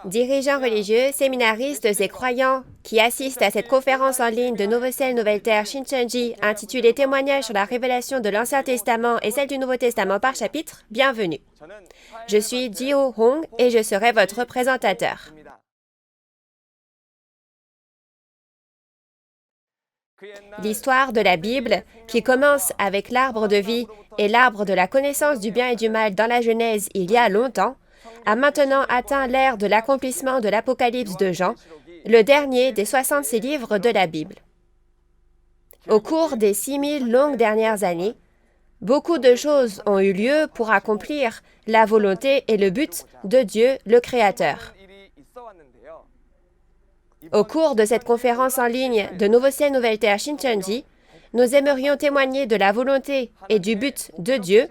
Dirigeants religieux, séminaristes et croyants qui assistent à cette conférence en ligne de Nouveau Ciel, Nouvelle Terre, Shincheonji, intitulée Témoignages sur la révélation de l'Ancien Testament et celle du Nouveau Testament par chapitre, bienvenue. Je suis Jio Hong et je serai votre présentateur. L'histoire de la Bible, qui commence avec l'arbre de vie et l'arbre de la connaissance du bien et du mal dans la Genèse il y a longtemps, a maintenant atteint l'ère de l'accomplissement de l'Apocalypse de Jean, le dernier des 66 livres de la Bible. Au cours des 6000 longues dernières années, beaucoup de choses ont eu lieu pour accomplir la volonté et le but de Dieu, le Créateur. Au cours de cette conférence en ligne de Nouveau Ciel, Nouvelle Terre, Shincheonji, nous aimerions témoigner de la volonté et du but de Dieu,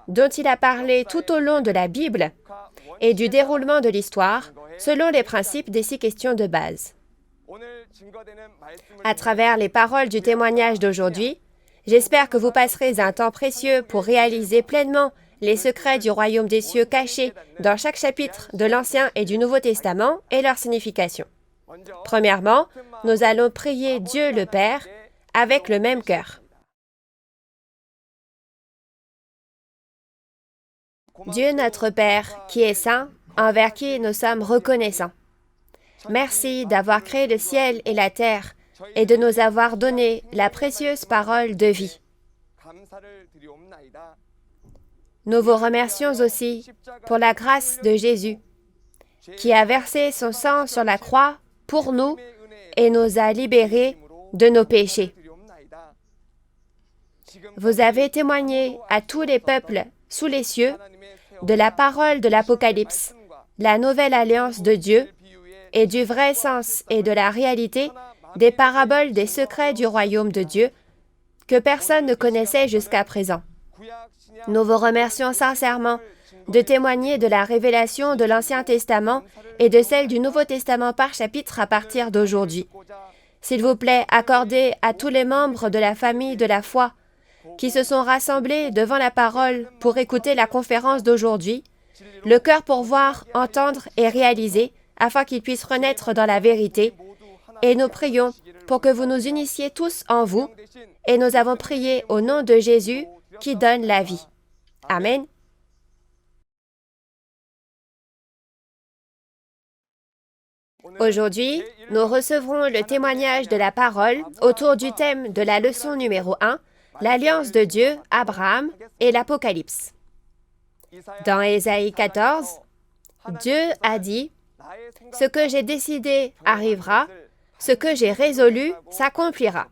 dont il a parlé tout au long de la Bible, et du déroulement de l'histoire, selon les principes des 6 questions de base. À travers les paroles du témoignage d'aujourd'hui, j'espère que vous passerez un temps précieux pour réaliser pleinement les secrets du royaume des cieux cachés dans chaque chapitre de l'Ancien et du Nouveau Testament et leur signification. Premièrement, nous allons prier Dieu le Père avec le même cœur. Dieu notre Père, qui est saint, envers qui nous sommes reconnaissants. Merci d'avoir créé le ciel et la terre et de nous avoir donné la précieuse parole de vie. Nous vous remercions aussi pour la grâce de Jésus, qui a versé son sang sur la croix pour nous et nous a libérés de nos péchés. Vous avez témoigné à tous les peuples sous les cieux de la parole de l'Apocalypse, la nouvelle alliance de Dieu, et du vrai sens et de la réalité des paraboles des secrets du royaume de Dieu que personne ne connaissait jusqu'à présent. Nous vous remercions sincèrement de témoigner de la révélation de l'Ancien Testament et de celle du Nouveau Testament par chapitre à partir d'aujourd'hui. S'il vous plaît, accordez à tous les membres de la famille de la foi qui se sont rassemblés devant la parole pour écouter la conférence d'aujourd'hui, le cœur pour voir, entendre et réaliser, afin qu'ils puissent renaître dans la vérité. Et nous prions pour que vous nous unissiez tous en vous, et nous avons prié au nom de Jésus qui donne la vie. Amen. Aujourd'hui, nous recevrons le témoignage de la parole autour du thème de la leçon numéro 1, l'alliance de Dieu, Abraham et l'Apocalypse. Dans Ésaïe 14, Dieu a dit « Ce que j'ai décidé arrivera, ce que j'ai résolu s'accomplira. »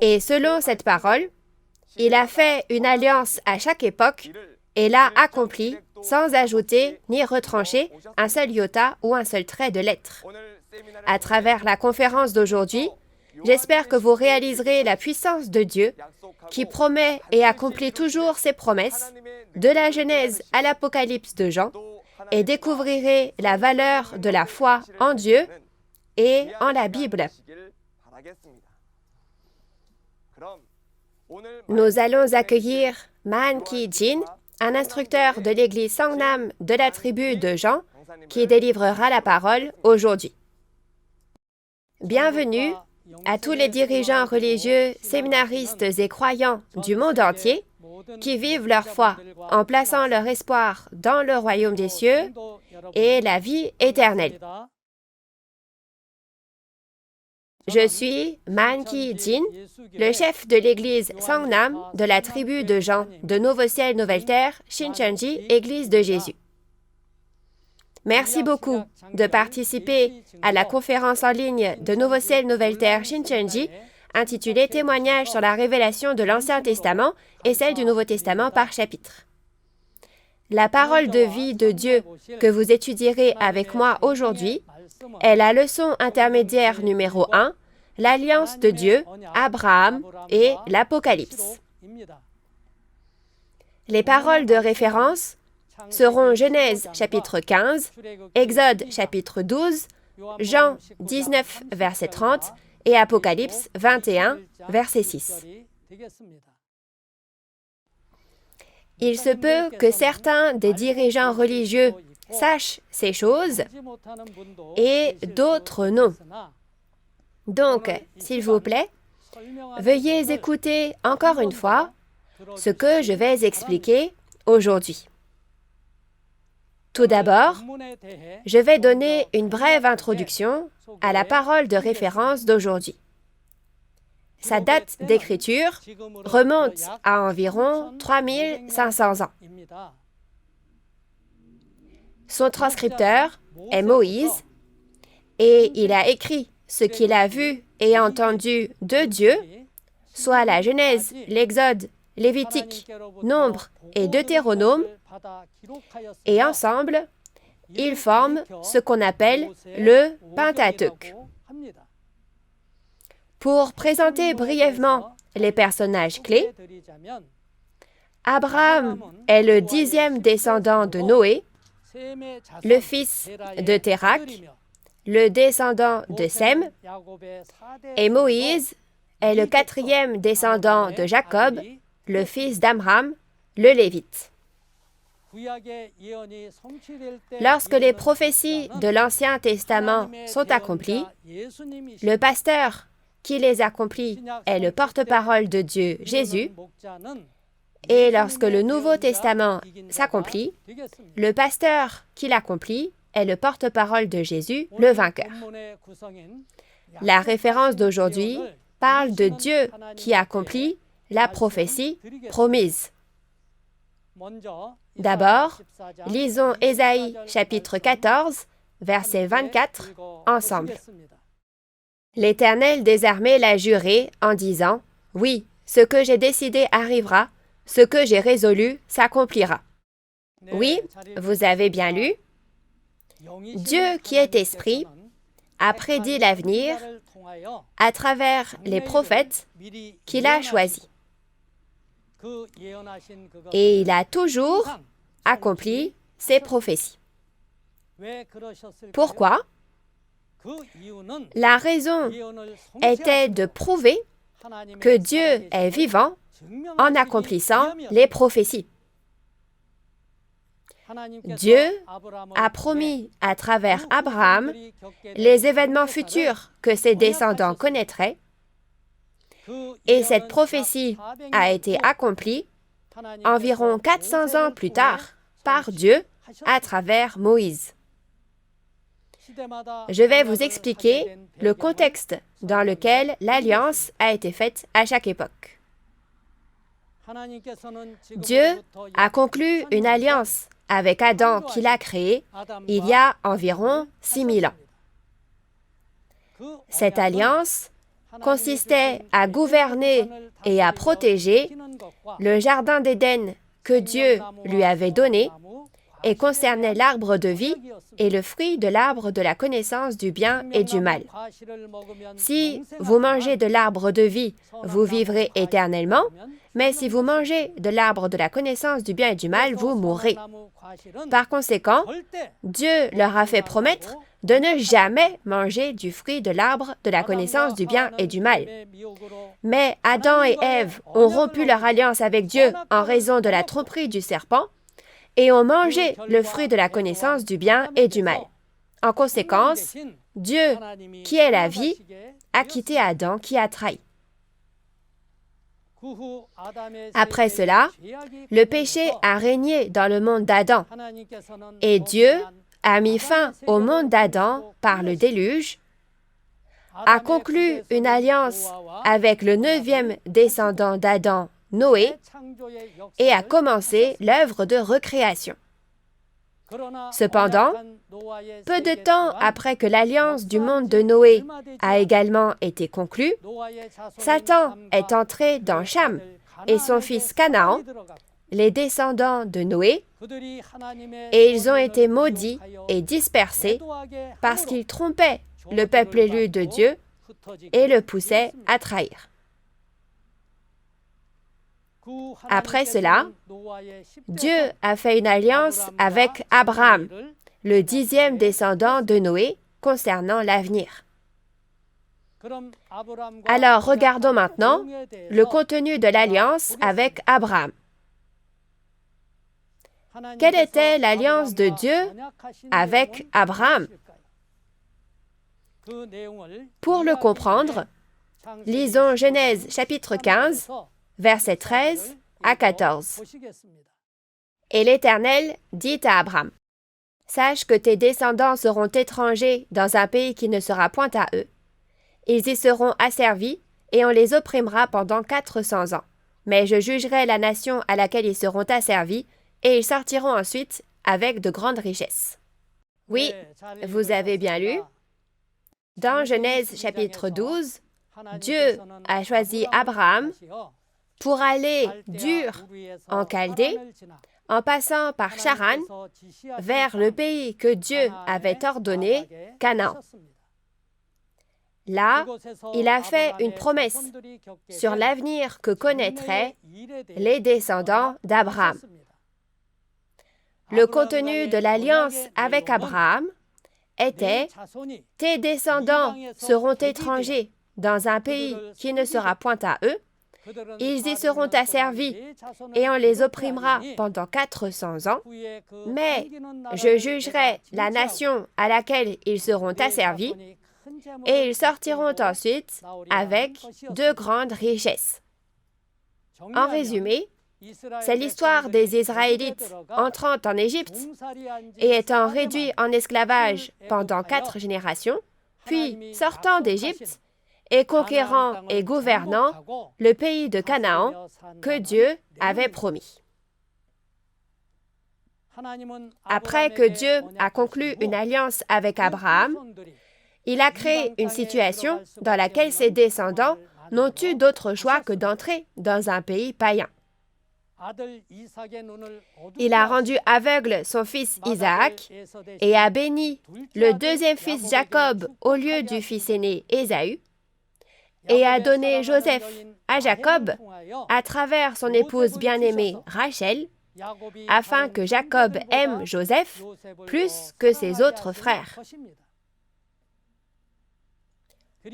Et selon cette parole, il a fait une alliance à chaque époque et l'a accomplie sans ajouter ni retrancher un seul iota ou un seul trait de lettre. À travers la conférence d'aujourd'hui, j'espère que vous réaliserez la puissance de Dieu qui promet et accomplit toujours ses promesses, de la Genèse à l'Apocalypse de Jean, et découvrirez la valeur de la foi en Dieu et en la Bible. Nous allons accueillir Man Ki-jin, un instructeur de l'église Songnam de la tribu de Jean, qui délivrera la parole aujourd'hui. Bienvenue à tous les dirigeants religieux, séminaristes et croyants du monde entier qui vivent leur foi en plaçant leur espoir dans le royaume des cieux et la vie éternelle. Je suis Man Ki-jin, le chef de l'église Songnam de la tribu de Jean de Nouveau Ciel, Nouvelle Terre, Shincheonji, Église de Jésus. Merci beaucoup de participer à la conférence en ligne de Nouveau Ciel, Nouvelle Terre, Shincheonji, intitulée Témoignages sur la révélation de l'Ancien Testament et celle du Nouveau Testament par chapitre. La parole de vie de Dieu que vous étudierez avec moi aujourd'hui est la leçon intermédiaire numéro 1, l'alliance de Dieu, Abraham et l'Apocalypse. Les paroles de référence seront Genèse chapitre 15, Exode chapitre 12, Jean 19 verset 30 et Apocalypse 21 verset 6. Il se peut que certains des dirigeants religieux sache ces choses et d'autres non. Donc, s'il vous plaît, veuillez écouter encore une fois ce que je vais expliquer aujourd'hui. Tout d'abord, je vais donner une brève introduction à la parole de référence d'aujourd'hui. Sa date d'écriture remonte à environ 3500 ans. Son transcripteur est Moïse et il a écrit ce qu'il a vu et entendu de Dieu, soit la Genèse, l'Exode, Lévitique, Nombre et Deutéronome, et ensemble, ils forment ce qu'on appelle le Pentateuque. Pour présenter brièvement les personnages clés, Abraham est le 10e descendant de Noé, le fils de Térakh, le descendant de Sem, et Moïse est le 4e descendant de Jacob, le fils d'Amram, le Lévite. Lorsque les prophéties de l'Ancien Testament sont accomplies, le pasteur qui les accomplit est le porte-parole de Dieu, Jésus, et lorsque le Nouveau Testament s'accomplit, le pasteur qui l'accomplit est le porte-parole de Jésus, le vainqueur. La référence d'aujourd'hui parle de Dieu qui accomplit la prophétie promise. D'abord, lisons Ésaïe chapitre 14, verset 24, ensemble. L'Éternel des armées l'a juré en disant, « Oui, ce que j'ai décidé arrivera, ce que j'ai résolu s'accomplira. » Oui, vous avez bien lu. Dieu qui est esprit a prédit l'avenir à travers les prophètes qu'il a choisis. Et il a toujours accompli ses prophéties. Pourquoi? La raison était de prouver que Dieu est vivant en accomplissant les prophéties. Dieu a promis à travers Abraham les événements futurs que ses descendants connaîtraient, et cette prophétie a été accomplie environ 400 ans plus tard par Dieu à travers Moïse. Je vais vous expliquer le contexte dans lequel l'alliance a été faite à chaque époque. Dieu a conclu une alliance avec Adam qu'il a créé il y a environ 6000 ans. Cette alliance consistait à gouverner et à protéger le jardin d'Éden que Dieu lui avait donné et concernait l'arbre de vie et le fruit de l'arbre de la connaissance du bien et du mal. Si vous mangez de l'arbre de vie, vous vivrez éternellement, mais si vous mangez de l'arbre de la connaissance du bien et du mal, vous mourrez. Par conséquent, Dieu leur a fait promettre de ne jamais manger du fruit de l'arbre de la connaissance du bien et du mal. Mais Adam et Ève ont rompu leur alliance avec Dieu en raison de la tromperie du serpent et ont mangé le fruit de la connaissance du bien et du mal. En conséquence, Dieu, qui est la vie, a quitté Adam qui a trahi. Après cela, le péché a régné dans le monde d'Adam et Dieu a mis fin au monde d'Adam par le déluge, a conclu une alliance avec le 9e descendant d'Adam, Noé, et a commencé l'œuvre de recréation. Cependant, peu de temps après que l'alliance du monde de Noé a également été conclue, Satan est entré dans Cham et son fils Canaan, les descendants de Noé, et ils ont été maudits et dispersés parce qu'ils trompaient le peuple élu de Dieu et le poussaient à trahir. Après cela, Dieu a fait une alliance avec Abraham, le 10e descendant de Noé, concernant l'avenir. Alors, regardons maintenant le contenu de l'alliance avec Abraham. Quelle était l'alliance de Dieu avec Abraham? Pour le comprendre, lisons Genèse chapitre 15, versets 13 à 14. Et l'Éternel dit à Abraham, « Sache que tes descendants seront étrangers dans un pays qui ne sera point à eux. Ils y seront asservis, et on les opprimera pendant 400 ans. Mais je jugerai la nation à laquelle ils seront asservis, et ils sortiront ensuite avec de grandes richesses. » Oui, vous avez bien lu. Dans Genèse chapitre 12, Dieu a choisi Abraham pour aller d'Ur en Chaldée, en passant par Charan, vers le pays que Dieu avait ordonné, Canaan. Là, il a fait une promesse sur l'avenir que connaîtraient les descendants d'Abraham. Le contenu de l'alliance avec Abraham était « Tes descendants seront étrangers dans un pays qui ne sera point à eux, ils y seront asservis et on les opprimera pendant 400 ans, mais je jugerai la nation à laquelle ils seront asservis et ils sortiront ensuite avec de grandes richesses. » En résumé, c'est l'histoire des Israélites entrant en Égypte et étant réduits en esclavage pendant 4 générations, puis sortant d'Égypte et conquérant et gouvernant le pays de Canaan que Dieu avait promis. Après que Dieu a conclu une alliance avec Abraham, il a créé une situation dans laquelle ses descendants n'ont eu d'autre choix que d'entrer dans un pays païen. Il a rendu aveugle son fils Isaac et a béni le deuxième fils Jacob au lieu du fils aîné Ésaü, et a donné Joseph à Jacob à travers son épouse bien-aimée Rachel, afin que Jacob aime Joseph plus que ses autres frères.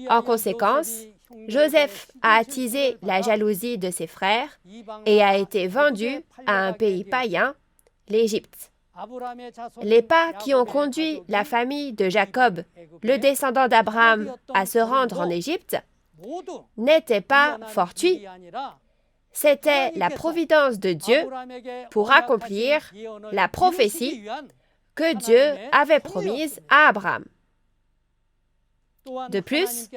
En conséquence, Joseph a attisé la jalousie de ses frères et a été vendu à un pays païen, l'Égypte. Les pas qui ont conduit la famille de Jacob, le descendant d'Abraham, à se rendre en Égypte, n'étaient pas fortuits. C'était la providence de Dieu pour accomplir la prophétie que Dieu avait promise à Abraham. De plus,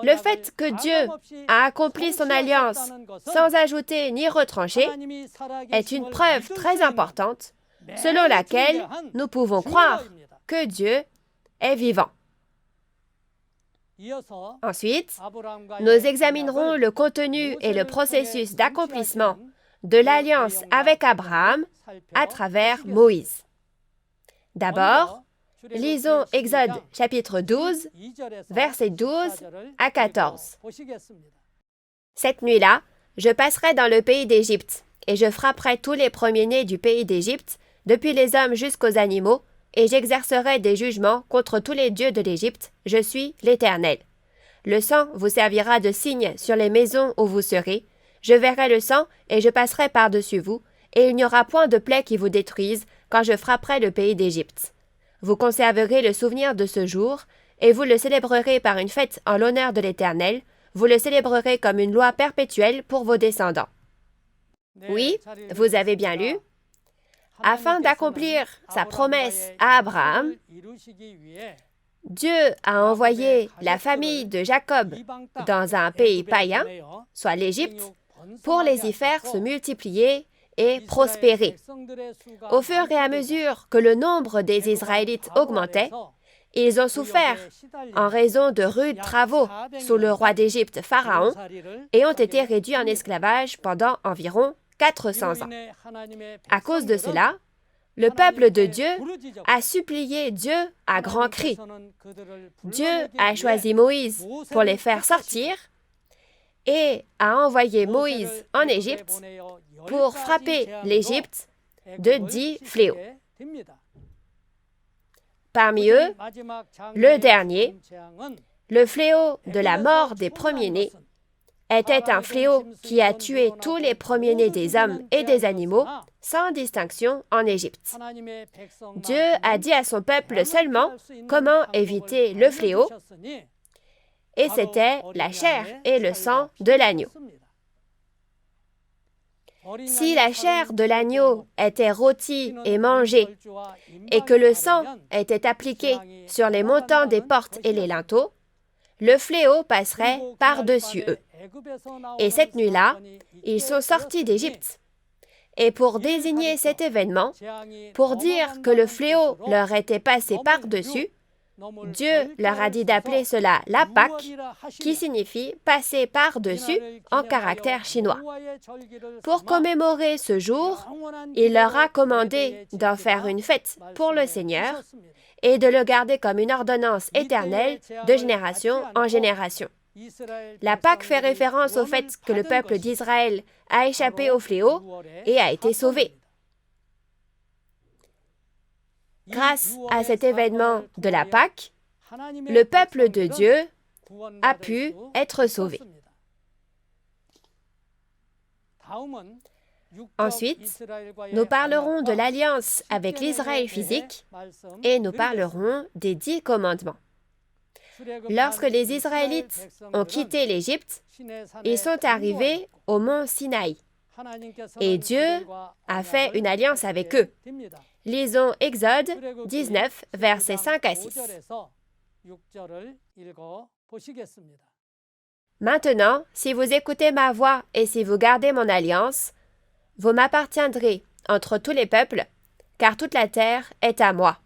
le fait que Dieu a accompli son alliance sans ajouter ni retrancher est une preuve très importante selon laquelle nous pouvons croire que Dieu est vivant. Ensuite, nous examinerons le contenu et le processus d'accomplissement de l'alliance avec Abraham à travers Moïse. D'abord, lisons Exode chapitre 12, versets 12 à 14. « Cette nuit-là, je passerai dans le pays d'Égypte, et je frapperai tous les premiers-nés du pays d'Égypte, depuis les hommes jusqu'aux animaux, et j'exercerai des jugements contre tous les dieux de l'Égypte. Je suis l'Éternel. Le sang vous servira de signe sur les maisons où vous serez. Je verrai le sang, et je passerai par-dessus vous, et il n'y aura point de plaie qui vous détruise quand je frapperai le pays d'Égypte. Vous conserverez le souvenir de ce jour, et vous le célébrerez par une fête en l'honneur de l'Éternel. Vous le célébrerez comme une loi perpétuelle pour vos descendants. » Oui, vous avez bien lu. Afin d'accomplir sa promesse à Abraham, Dieu a envoyé la famille de Jacob dans un pays païen, soit l'Égypte, pour les y faire se multiplier et prospérer. Au fur et à mesure que le nombre des Israélites augmentait, ils ont souffert en raison de rudes travaux sous le roi d'Égypte Pharaon et ont été réduits en esclavage pendant environ 400 ans. À cause de cela, le peuple de Dieu a supplié Dieu à grands cris. Dieu a choisi Moïse pour les faire sortir et a envoyé Moïse en Égypte pour frapper l'Égypte de 10 fléaux. Parmi eux, le dernier, le fléau de la mort des premiers-nés, était un fléau qui a tué tous les premiers-nés des hommes et des animaux, sans distinction en Égypte. Dieu a dit à son peuple seulement comment éviter le fléau, et c'était la chair et le sang de l'agneau. Si la chair de l'agneau était rôtie et mangée, et que le sang était appliqué sur les montants des portes et les linteaux, le fléau passerait par-dessus eux. Et cette nuit-là, ils sont sortis d'Égypte. Et pour désigner cet événement, pour dire que le fléau leur était passé par-dessus, Dieu leur a dit d'appeler cela la Pâque, qui signifie passer par-dessus en caractère chinois. Pour commémorer ce jour, il leur a commandé d'en faire une fête pour le Seigneur et de le garder comme une ordonnance éternelle de génération en génération. La Pâque fait référence au fait que le peuple d'Israël a échappé au fléau et a été sauvé. Grâce à cet événement de la Pâque, le peuple de Dieu a pu être sauvé. Ensuite, nous parlerons de l'alliance avec l'Israël physique et nous parlerons des 10 commandements. Lorsque les Israélites ont quitté l'Égypte, ils sont arrivés au mont Sinaï et Dieu a fait une alliance avec eux. Lisons Exode 19, versets 5 à 6. Maintenant, si vous écoutez ma voix et si vous gardez mon alliance, vous m'appartiendrez entre tous les peuples, car toute la terre est à moi.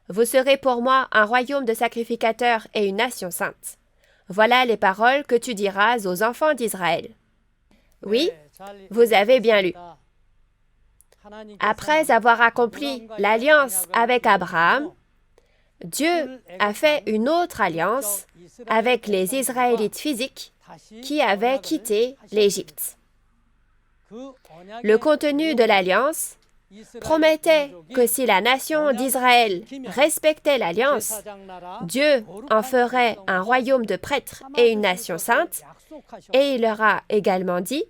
Vous serez pour moi un royaume de sacrificateurs et une nation sainte. Voilà les paroles que tu diras aux enfants d'Israël. Oui, vous avez bien lu. Après avoir accompli l'alliance avec Abraham, Dieu a fait une autre alliance avec les Israélites physiques qui avaient quitté l'Égypte. Le contenu de l'alliance promettait que si la nation d'Israël respectait l'alliance, Dieu en ferait un royaume de prêtres et une nation sainte, et il leur a également dit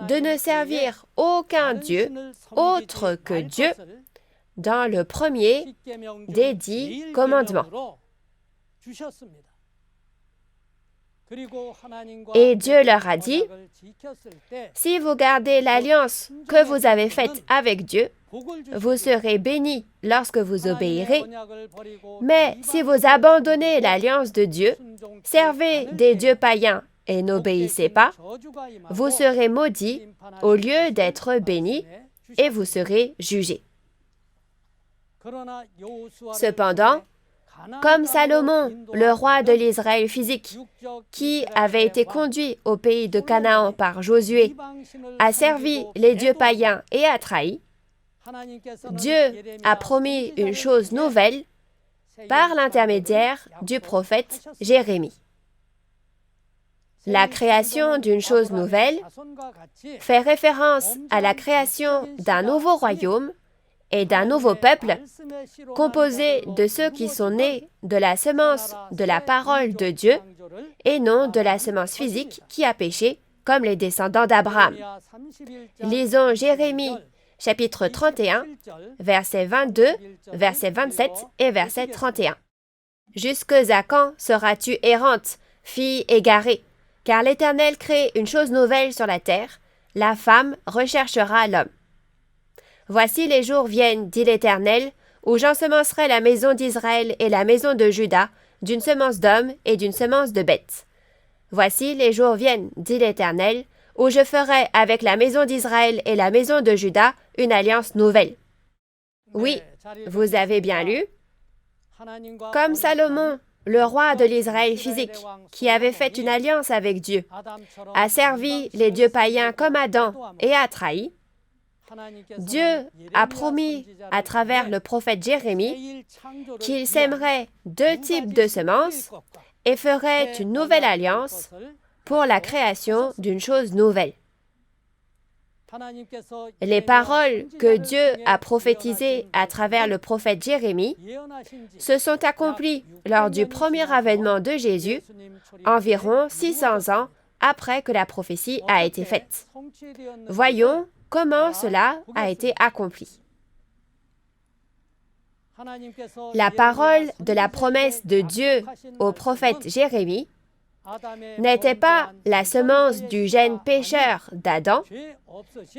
de ne servir aucun Dieu autre que Dieu dans le premier des 10 commandements. Et Dieu leur a dit, si vous gardez l'alliance que vous avez faite avec Dieu, vous serez bénis lorsque vous obéirez, mais si vous abandonnez l'alliance de Dieu, servez des dieux païens et n'obéissez pas, vous serez maudits au lieu d'être bénis et vous serez jugés. Cependant, comme Salomon, le roi de l'Israël physique, qui avait été conduit au pays de Canaan par Josué, a servi les dieux païens et a trahi, Dieu a promis une chose nouvelle par l'intermédiaire du prophète Jérémie. La création d'une chose nouvelle fait référence à la création d'un nouveau royaume et d'un nouveau peuple composé de ceux qui sont nés de la semence de la parole de Dieu et non de la semence physique qui a péché, comme les descendants d'Abraham. Lisons Jérémie, chapitre 31, versets 22, verset 27 et verset 31. « Jusque à quand seras-tu errante, fille égarée? Car l'Éternel crée une chose nouvelle sur la terre, la femme recherchera l'homme. Voici les jours viennent, dit l'Éternel, où j'ensemencerai la maison d'Israël et la maison de Juda d'une semence d'homme et d'une semence de bête. Voici les jours viennent, dit l'Éternel, où je ferai avec la maison d'Israël et la maison de Juda une alliance nouvelle. » Oui, vous avez bien lu. Comme Salomon, le roi de l'Israël physique, qui avait fait une alliance avec Dieu, a servi les dieux païens comme Adam et a trahi, Dieu a promis à travers le prophète Jérémie qu'il sèmerait 2 types de semences et ferait une nouvelle alliance pour la création d'une chose nouvelle. Les paroles que Dieu a prophétisées à travers le prophète Jérémie se sont accomplies lors du premier avènement de Jésus, environ 600 ans après que la prophétie a été faite. Voyons comment cela a été accompli. La parole de la promesse de Dieu au prophète Jérémie n'était pas la semence du gène pécheur d'Adam,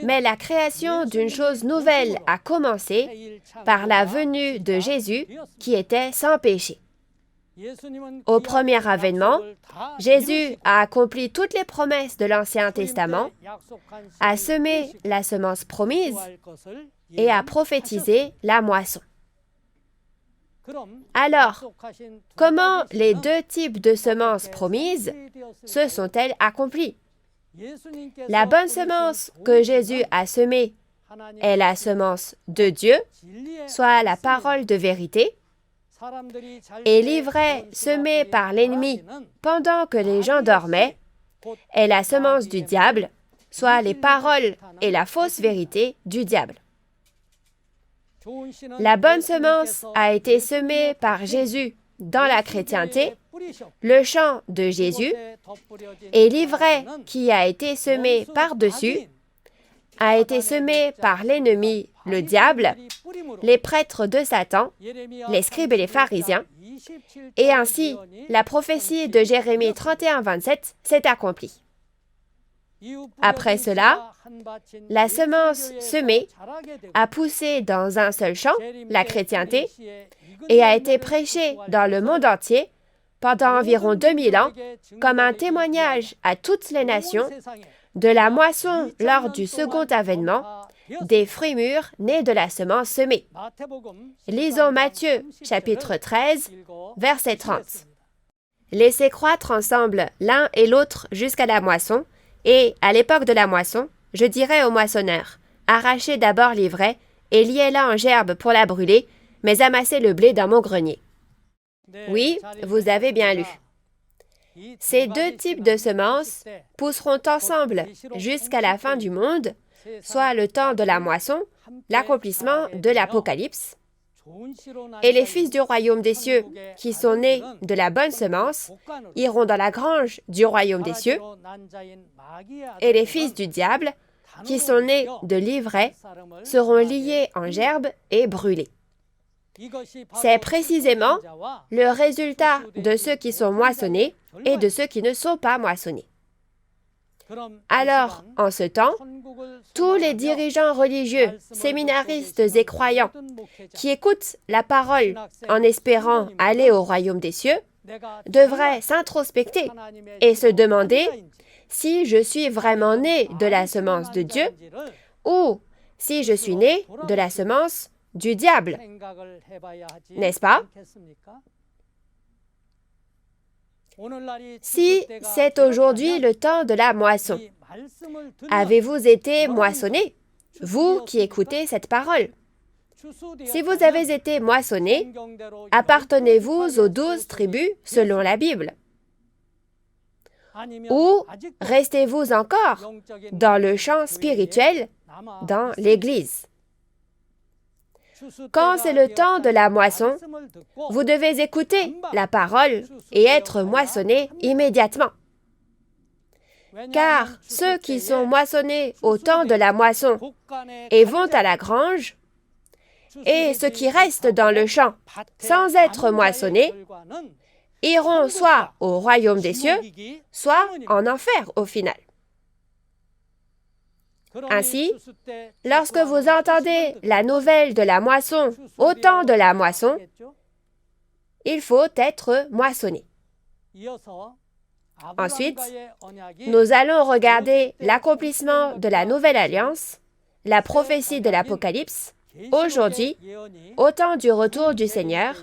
mais la création d'une chose nouvelle a commencé par la venue de Jésus qui était sans péché. Au premier avènement, Jésus a accompli toutes les promesses de l'Ancien Testament, a semé la semence promise et a prophétisé la moisson. Alors, comment les deux types de semences promises se sont-elles accomplies? La bonne semence que Jésus a semée est la semence de Dieu, soit la parole de vérité, et l'ivraie semée par l'ennemi pendant que les gens dormaient est la semence du diable, soit les paroles et la fausse vérité du diable. La bonne semence a été semée par Jésus dans la chrétienté, le chant de Jésus, et l'ivraie qui a été semée par-dessus a été semée par l'ennemi, le diable, les prêtres de Satan, les scribes et les pharisiens, et ainsi la prophétie de Jérémie 31-27 s'est accomplie. Après cela, la semence semée a poussé dans un seul champ, la chrétienté, et a été prêchée dans le monde entier pendant environ 2000 ans comme un témoignage à toutes les nations de la moisson lors du second avènement, des fruits mûrs nés de la semence semée. Lisons Matthieu, chapitre 13, verset 30. Laissez croître ensemble l'un et l'autre jusqu'à la moisson, et, à l'époque de la moisson, je dirai au moissonneur, arrachez d'abord l'ivraie et liez-la en gerbe pour la brûler, mais amassez le blé dans mon grenier. Oui, vous avez bien lu. Ces deux types de semences pousseront ensemble jusqu'à la fin du monde, soit le temps de la moisson, l'accomplissement de l'Apocalypse, et les fils du royaume des cieux, qui sont nés de la bonne semence, iront dans la grange du royaume des cieux, et les fils du diable, qui sont nés de l'ivraie, seront liés en gerbe et brûlés. C'est précisément le résultat de ceux qui sont moissonnés et de ceux qui ne sont pas moissonnés. Alors, en ce temps, tous les dirigeants religieux, séminaristes et croyants qui écoutent la parole en espérant aller au royaume des cieux devraient s'introspecter et se demander si je suis vraiment né de la semence de Dieu ou si je suis né de la semence du diable. N'est-ce pas? Si c'est aujourd'hui le temps de la moisson, avez-vous été moissonné, vous qui écoutez cette parole? Si vous avez été moissonné, appartenez-vous aux 12 tribus selon la Bible? Ou restez-vous encore dans le champ spirituel, dans l'Église? Quand c'est le temps de la moisson, vous devez écouter la parole et être moissonné immédiatement. Car ceux qui sont moissonnés au temps de la moisson et vont à la grange, et ceux qui restent dans le champ sans être moissonnés, iront soit au royaume des cieux, soit en enfer au final. Ainsi, lorsque vous entendez la nouvelle de la moisson au temps de la moisson, il faut être moissonné. Ensuite, nous allons regarder l'accomplissement de la nouvelle alliance, la prophétie de l'Apocalypse, aujourd'hui, au temps du retour du Seigneur,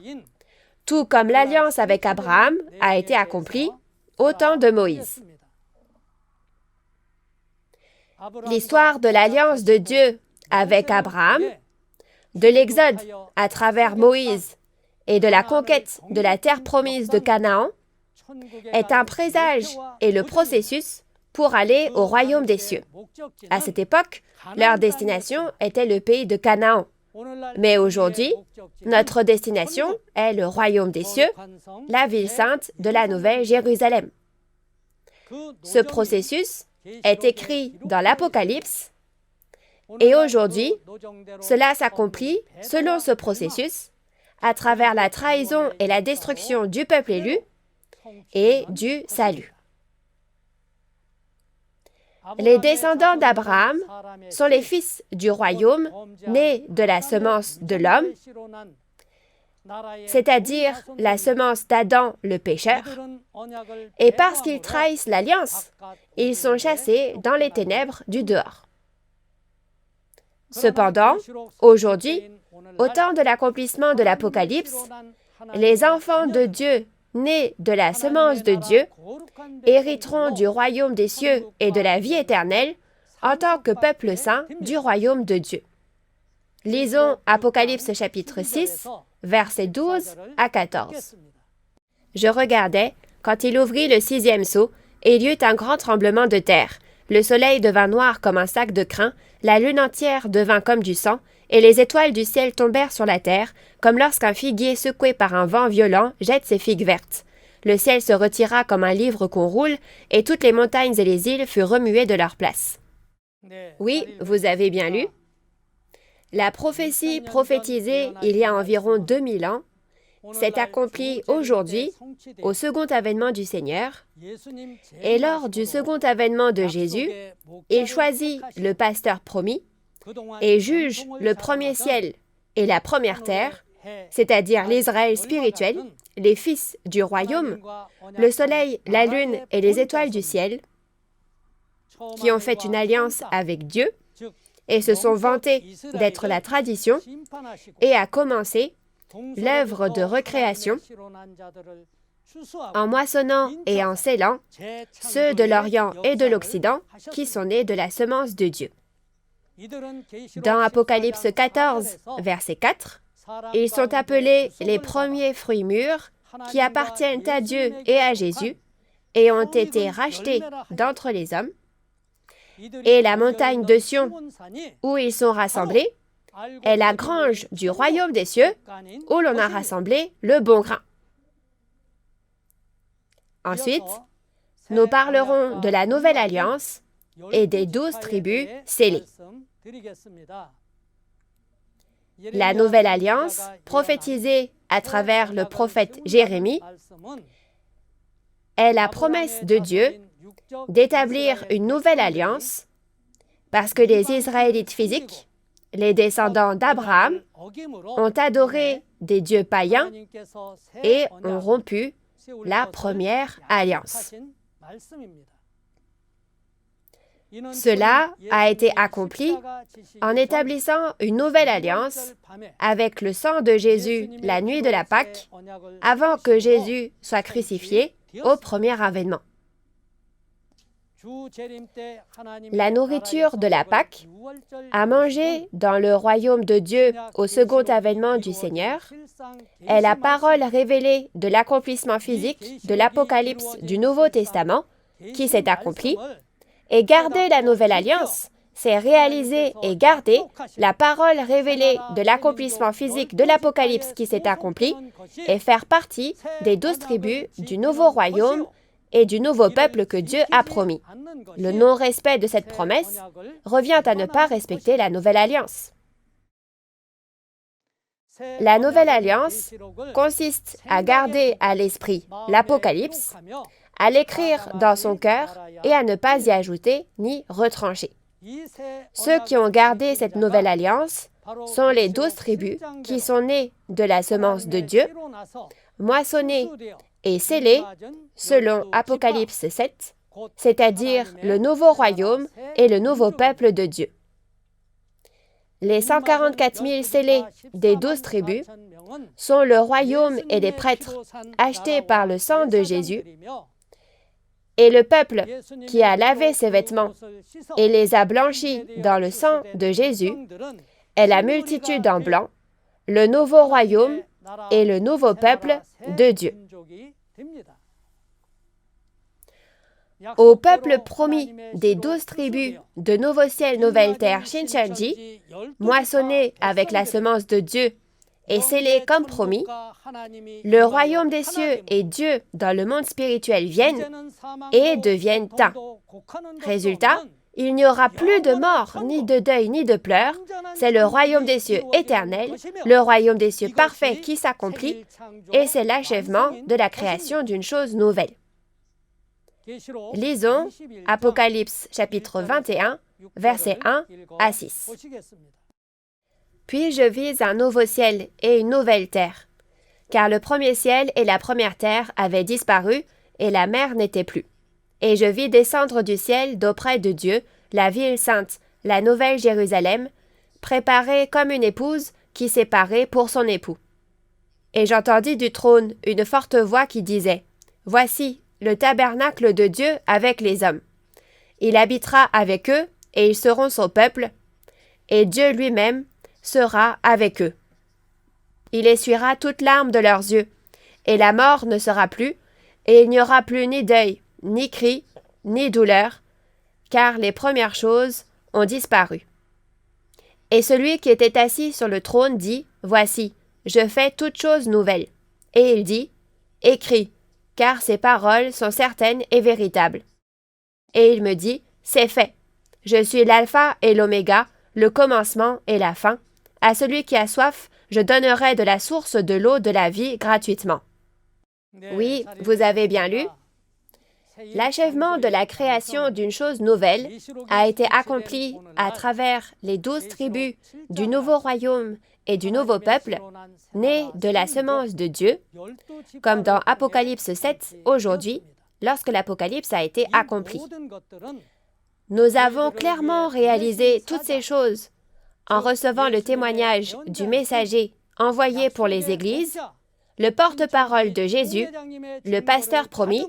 tout comme l'alliance avec Abraham a été accomplie au temps de Moïse. L'histoire de l'alliance de Dieu avec Abraham, de l'Exode à travers Moïse et de la conquête de la terre promise de Canaan est un présage et le processus pour aller au royaume des cieux. À cette époque, leur destination était le pays de Canaan. Mais aujourd'hui, notre destination est le royaume des cieux, la ville sainte de la Nouvelle Jérusalem. Ce processus est écrit dans l'Apocalypse Et aujourd'hui, cela s'accomplit selon ce processus, à travers la trahison et la destruction du peuple élu et du salut. Les descendants d'Abraham sont les fils du royaume nés de la semence de l'homme, c'est-à-dire la semence d'Adam le pécheur, et parce qu'ils trahissent l'alliance, ils sont chassés dans les ténèbres du dehors. Cependant, aujourd'hui, au temps de l'accomplissement de l'Apocalypse, les enfants de Dieu nés de la semence de Dieu hériteront du royaume des cieux et de la vie éternelle en tant que peuple saint du royaume de Dieu. Lisons Apocalypse chapitre 6, versets 12 à 14. Je regardais quand il ouvrit le 6e sceau, et il y eut un grand tremblement de terre. Le soleil devint noir comme un sac de crin, la lune entière devint comme du sang, et les étoiles du ciel tombèrent sur la terre, comme lorsqu'un figuier secoué par un vent violent jette ses figues vertes. Le ciel se retira comme un livre qu'on roule, et toutes les montagnes et les îles furent remuées de leur place. Oui, vous avez bien lu. La prophétie prophétisée il y a environ 2000 ans s'est accomplie aujourd'hui au second avènement du Seigneur, et lors du second avènement de Jésus, il choisit le pasteur promis et juge le premier ciel et la première terre, c'est-à-dire l'Israël spirituel, les fils du royaume, le soleil, la lune et les étoiles du ciel, qui ont fait une alliance avec Dieu et se sont vantés d'être la tradition, et a commencé l'œuvre de recréation en moissonnant et en scellant ceux de l'Orient et de l'Occident qui sont nés de la semence de Dieu. Dans Apocalypse 14, verset 4, ils sont appelés les premiers fruits mûrs qui appartiennent à Dieu et à Jésus et ont été rachetés d'entre les hommes, et la montagne de Sion où ils sont rassemblés est la grange du royaume des cieux où l'on a rassemblé le bon grain. Ensuite, nous parlerons de la nouvelle alliance et des 12 tribus scellées. La nouvelle alliance, prophétisée à travers le prophète Jérémie, est la promesse de Dieu d'établir une nouvelle alliance parce que les Israélites physiques, les descendants d'Abraham, ont adoré des dieux païens et ont rompu la première alliance. Cela a été accompli en établissant une nouvelle alliance avec le sang de Jésus la nuit de la Pâque, avant que Jésus soit crucifié au premier avènement. La nourriture de la Pâque, à manger dans le royaume de Dieu au second avènement du Seigneur, est la parole révélée de l'accomplissement physique de l'Apocalypse du Nouveau Testament qui s'est accompli, et garder la nouvelle alliance, c'est réaliser et garder la parole révélée de l'accomplissement physique de l'Apocalypse qui s'est accompli et faire partie des 12 tribus du nouveau royaume et du nouveau peuple que Dieu a promis. Le non-respect de cette promesse revient à ne pas respecter la nouvelle alliance. La nouvelle alliance consiste à garder à l'esprit l'Apocalypse, à l'écrire dans son cœur et à ne pas y ajouter ni retrancher. Ceux qui ont gardé cette nouvelle alliance sont les 12 tribus qui sont nées de la semence de Dieu, moissonnées et scellées selon Apocalypse 7, c'est-à-dire le nouveau royaume et le nouveau peuple de Dieu. Les 144 000 scellés des 12 tribus sont le royaume et les prêtres achetés par le sang de Jésus, et le peuple qui a lavé ses vêtements et les a blanchis dans le sang de Jésus est la multitude en blanc, le nouveau royaume et le nouveau peuple de Dieu. Au peuple promis des 12 tribus de Nouveau Ciel, Nouvelle Terre, Shincheonji, moissonné avec la semence de Dieu et scellé comme promis, le royaume des cieux et Dieu dans le monde spirituel viennent et deviennent un. Résultat, Il n'y aura plus de mort, ni de deuil, ni de pleurs. C'est le royaume des cieux éternel, le royaume des cieux parfait qui s'accomplit, et c'est l'achèvement de la création d'une chose nouvelle. Lisons Apocalypse chapitre 21, versets 1 à 6. Puis je vis un nouveau ciel et une nouvelle terre, car le premier ciel et la première terre avaient disparu, et la mer n'était plus. Et je vis descendre du ciel d'auprès de Dieu la ville sainte, la nouvelle Jérusalem, préparée comme une épouse qui s'est parée pour son époux. Et j'entendis du trône une forte voix qui disait, « Voici le tabernacle de Dieu avec les hommes. Il habitera avec eux, et ils seront son peuple, et Dieu lui-même sera avec eux. Il essuiera toute larme de leurs yeux, et la mort ne sera plus, et il n'y aura plus ni deuil, ni cri, ni douleur, car les premières choses ont disparu. Et celui qui était assis sur le trône dit, « Voici, je fais toutes choses nouvelles. » Et il dit, « Écris, car ces paroles sont certaines et véritables. » Et il me dit, « C'est fait. Je suis l'alpha et l'oméga, le commencement et la fin. À celui qui a soif, je donnerai de la source de l'eau de la vie gratuitement. » Oui, vous avez bien lu. L'achèvement de la création d'une chose nouvelle a été accompli à travers les 12 tribus du nouveau royaume et du nouveau peuple, nés de la semence de Dieu, comme dans Apocalypse 7 aujourd'hui, lorsque l'Apocalypse a été accompli. Nous avons clairement réalisé toutes ces choses en recevant le témoignage du messager envoyé pour les églises, le porte-parole de Jésus, le pasteur promis,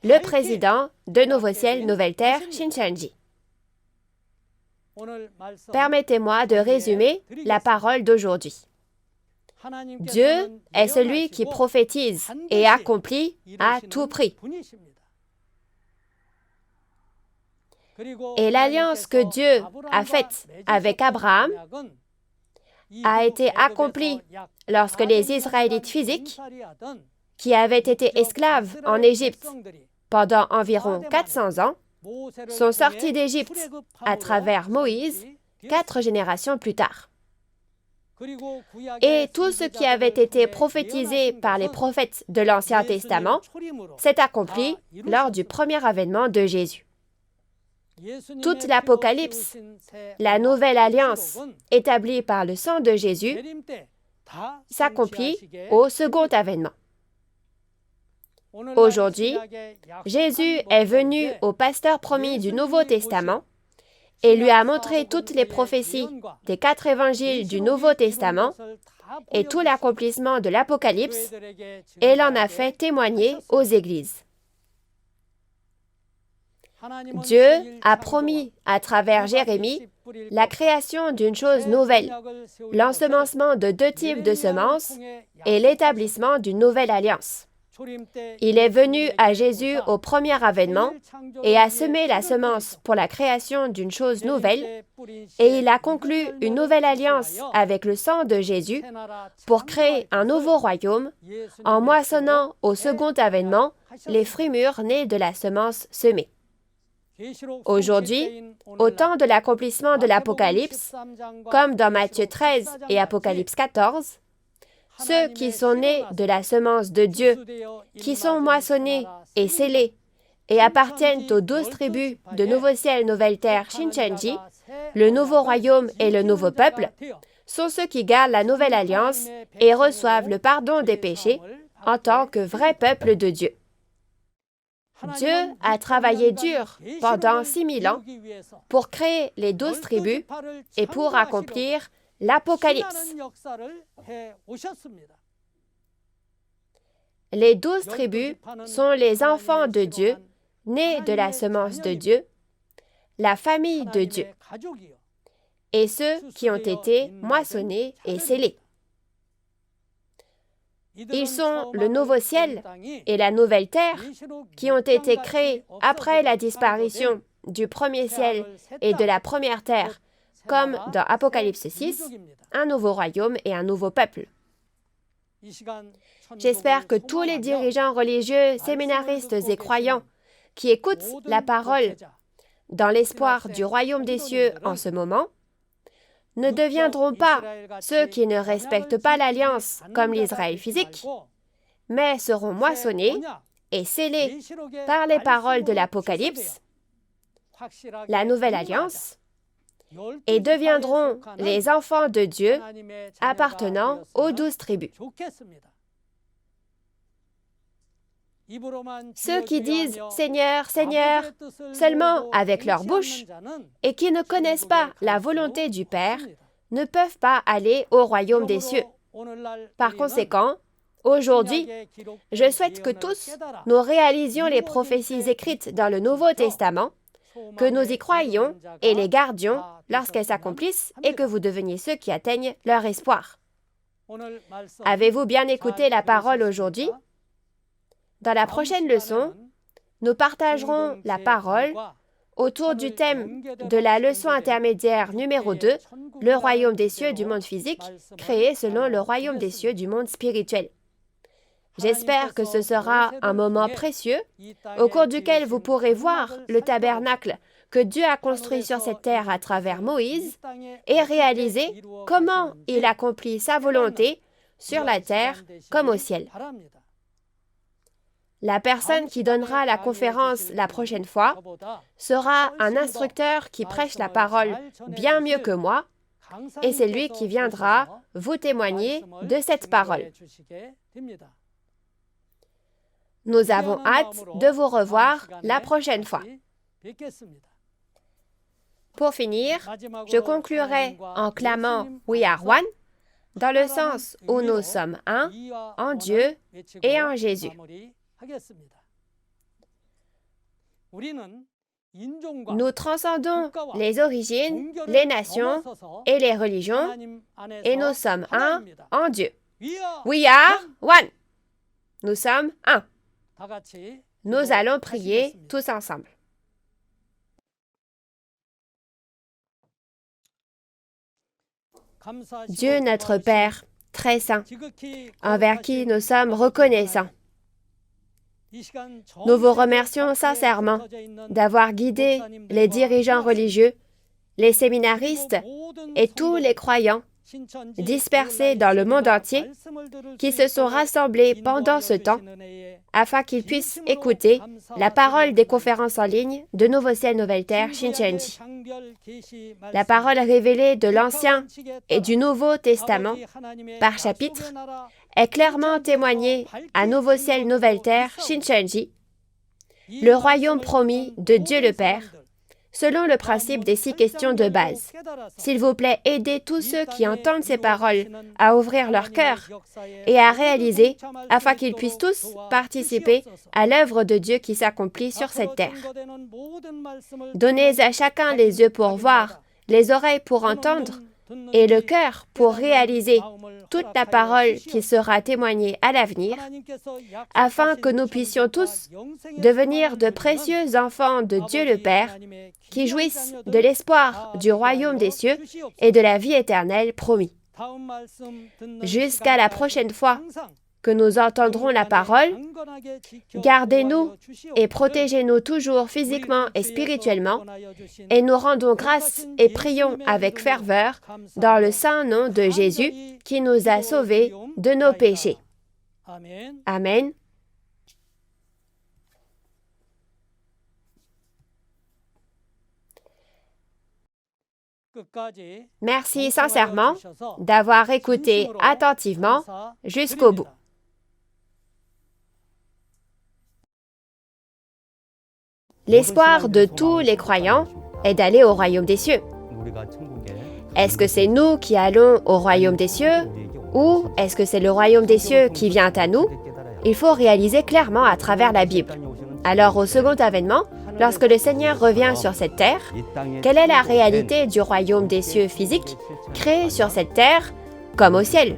le président de Nouveau Ciel, Nouvelle Terre, Shincheonji. Permettez-moi de résumer la parole d'aujourd'hui. Dieu est celui qui prophétise et accomplit à tout prix. Et l'alliance que Dieu a faite avec Abraham a été accomplie lorsque les Israélites physiques, qui avaient été esclaves en Égypte pendant environ 400 ans, sont sortis d'Égypte à travers Moïse 4 générations plus tard. Et tout ce qui avait été prophétisé par les prophètes de l'Ancien Testament s'est accompli lors du premier avènement de Jésus. Toute l'Apocalypse, la nouvelle alliance établie par le sang de Jésus, s'accomplit au second avènement. Aujourd'hui, Jésus est venu au pasteur promis du Nouveau Testament et lui a montré toutes les prophéties des 4 évangiles du Nouveau Testament et tout l'accomplissement de l'Apocalypse, et l'en a fait témoigner aux églises. Dieu a promis à travers Jérémie la création d'une chose nouvelle, l'ensemencement de 2 types de semences et l'établissement d'une nouvelle alliance. Il est venu à Jésus au premier avènement et a semé la semence pour la création d'une chose nouvelle, et il a conclu une nouvelle alliance avec le sang de Jésus pour créer un nouveau royaume en moissonnant au second avènement les fruits mûrs nés de la semence semée. Aujourd'hui, au temps de l'accomplissement de l'Apocalypse, comme dans Matthieu 13 et Apocalypse 14, ceux qui sont nés de la semence de Dieu, qui sont moissonnés et scellés et appartiennent aux 12 tribus de Nouveau Ciel, Nouvelle Terre, Shincheonji, le nouveau royaume et le nouveau peuple, sont ceux qui gardent la nouvelle alliance et reçoivent le pardon des péchés en tant que vrai peuple de Dieu. Dieu a travaillé dur pendant 6000 ans pour créer les 12 tribus et pour accomplir l'Apocalypse. Les 12 tribus sont les enfants de Dieu, nés de la semence de Dieu, la famille de Dieu, et ceux qui ont été moissonnés et scellés. Ils sont le nouveau ciel et la nouvelle terre qui ont été créés après la disparition du premier ciel et de la première terre, comme dans Apocalypse 6, un nouveau royaume et un nouveau peuple. J'espère que tous les dirigeants religieux, séminaristes et croyants qui écoutent la parole dans l'espoir du royaume des cieux en ce moment, ne deviendront pas ceux qui ne respectent pas l'alliance comme l'Israël physique, mais seront moissonnés et scellés par les paroles de l'Apocalypse, la nouvelle alliance, et deviendront les enfants de Dieu appartenant aux 12 tribus. Ceux qui disent « Seigneur, Seigneur » seulement avec leur bouche et qui ne connaissent pas la volonté du Père ne peuvent pas aller au royaume des cieux. Par conséquent, aujourd'hui, je souhaite que tous nous réalisions les prophéties écrites dans le Nouveau Testament, que nous y croyions et les gardions lorsqu'elles s'accomplissent et que vous deveniez ceux qui atteignent leur espoir. Avez-vous bien écouté la parole aujourd'hui? Dans la prochaine leçon, nous partagerons la parole autour du thème de la leçon intermédiaire numéro 2, le royaume des cieux du monde physique, créé selon le royaume des cieux du monde spirituel. J'espère que ce sera un moment précieux au cours duquel vous pourrez voir le tabernacle que Dieu a construit sur cette terre à travers Moïse et réaliser comment il accomplit sa volonté sur la terre comme au ciel. La personne qui donnera la conférence la prochaine fois sera un instructeur qui prêche la parole bien mieux que moi, et c'est lui qui viendra vous témoigner de cette parole. Nous avons hâte de vous revoir la prochaine fois. Pour finir, je conclurai en clamant « We are one » dans le sens où nous sommes un en Dieu et en Jésus. Nous transcendons les origines, les nations et les religions et nous sommes un en Dieu. We are one. Nous sommes un. Nous allons prier tous ensemble. Dieu notre Père, très saint, envers qui nous sommes reconnaissants, nous vous remercions sincèrement d'avoir guidé les dirigeants religieux, les séminaristes et tous les croyants dispersés dans le monde entier qui se sont rassemblés pendant ce temps afin qu'ils puissent écouter la parole des conférences en ligne de Nouveau Ciel, Nouvelle Terre, Shincheonji. La parole révélée de l'Ancien et du Nouveau Testament par chapitre est clairement témoignée à Nouveau Ciel, Nouvelle Terre, Shincheonji, le royaume promis de Dieu le Père, selon le principe des 6 questions de base. S'il vous plaît, aidez tous ceux qui entendent ces paroles à ouvrir leur cœur et à réaliser afin qu'ils puissent tous participer à l'œuvre de Dieu qui s'accomplit sur cette terre. Donnez à chacun les yeux pour voir, les oreilles pour entendre et le cœur pour réaliser toute la parole qui sera témoignée à l'avenir, afin que nous puissions tous devenir de précieux enfants de Dieu le Père, qui jouissent de l'espoir du royaume des cieux et de la vie éternelle promis. Jusqu'à la prochaine fois que nous entendrons la parole, gardez-nous et protégez-nous toujours physiquement et spirituellement, et nous rendons grâce et prions avec ferveur dans le saint nom de Jésus qui nous a sauvés de nos péchés. Amen. Merci sincèrement d'avoir écouté attentivement jusqu'au bout. L'espoir de tous les croyants est d'aller au royaume des cieux. Est-ce que c'est nous qui allons au royaume des cieux ou est-ce que c'est le royaume des cieux qui vient à nous? Il faut réaliser clairement à travers la Bible. Alors au second avènement, lorsque le Seigneur revient sur cette terre, quelle est la réalité du royaume des cieux physique créé sur cette terre comme au ciel?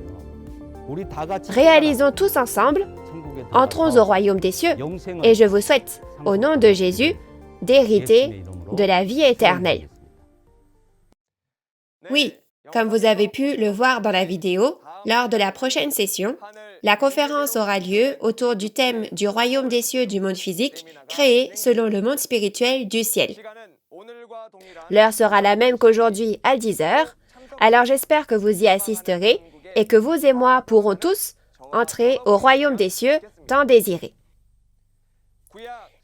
Réalisons tous ensemble, entrons au royaume des cieux et je vous souhaite, au nom de Jésus, d'hériter de la vie éternelle. Oui, comme vous avez pu le voir dans la vidéo, lors de la prochaine session, la conférence aura lieu autour du thème du royaume des cieux du monde physique, créé selon le monde spirituel du ciel. L'heure sera la même qu'aujourd'hui à 10 heures, alors j'espère que vous y assisterez et que vous et moi pourrons tous entrer au royaume des cieux tant désiré.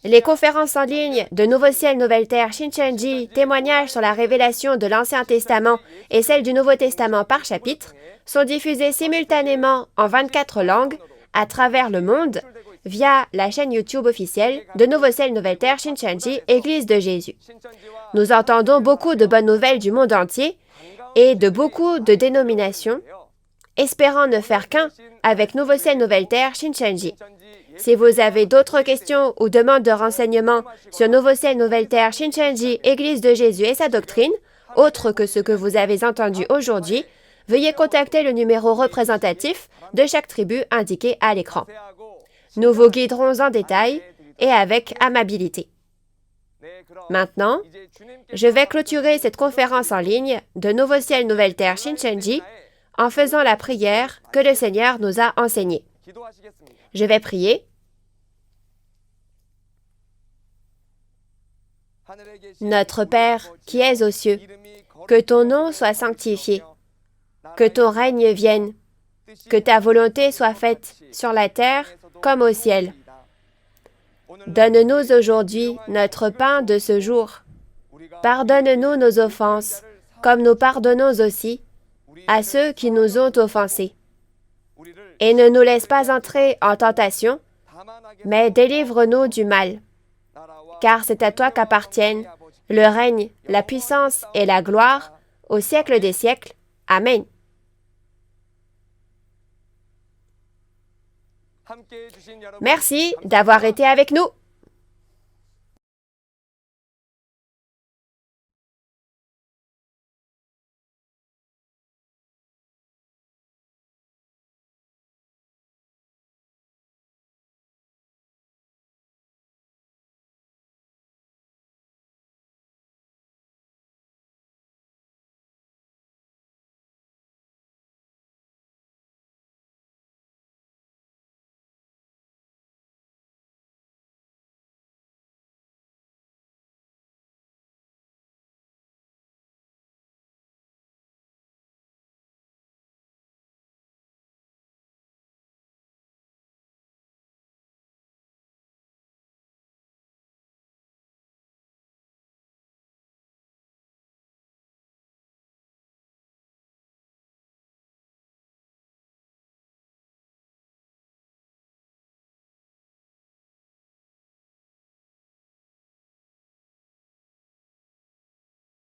Les conférences en ligne de Nouveau Ciel, Nouvelle Terre, Shincheonji, témoignages sur la révélation de l'Ancien Testament et celle du Nouveau Testament par chapitre, sont diffusées simultanément en 24 langues à travers le monde via la chaîne YouTube officielle de Nouveau Ciel, Nouvelle Terre, Shincheonji, Église de Jésus. Nous entendons beaucoup de bonnes nouvelles du monde entier et de beaucoup de dénominations, espérant ne faire qu'un avec Nouveau Ciel, Nouvelle Terre, Shincheonji. Si vous avez d'autres questions ou demandes de renseignements sur Nouveau Ciel, Nouvelle Terre, Shincheonji, Église de Jésus et sa doctrine, autre que ce que vous avez entendu aujourd'hui, veuillez contacter le numéro représentatif de chaque tribu indiqué à l'écran. Nous vous guiderons en détail et avec amabilité. Maintenant, je vais clôturer cette conférence en ligne de Nouveau Ciel, Nouvelle Terre, Shincheonji en faisant la prière que le Seigneur nous a enseignée. Je vais prier. Notre Père qui es aux cieux, que ton nom soit sanctifié, que ton règne vienne, que ta volonté soit faite sur la terre comme au ciel. Donne-nous aujourd'hui notre pain de ce jour. Pardonne-nous nos offenses, comme nous pardonnons aussi à ceux qui nous ont offensés. Et ne nous laisse pas entrer en tentation, mais délivre-nous du mal. Car c'est à toi qu'appartiennent le règne, la puissance et la gloire au siècle des siècles. Amen. Merci d'avoir été avec nous.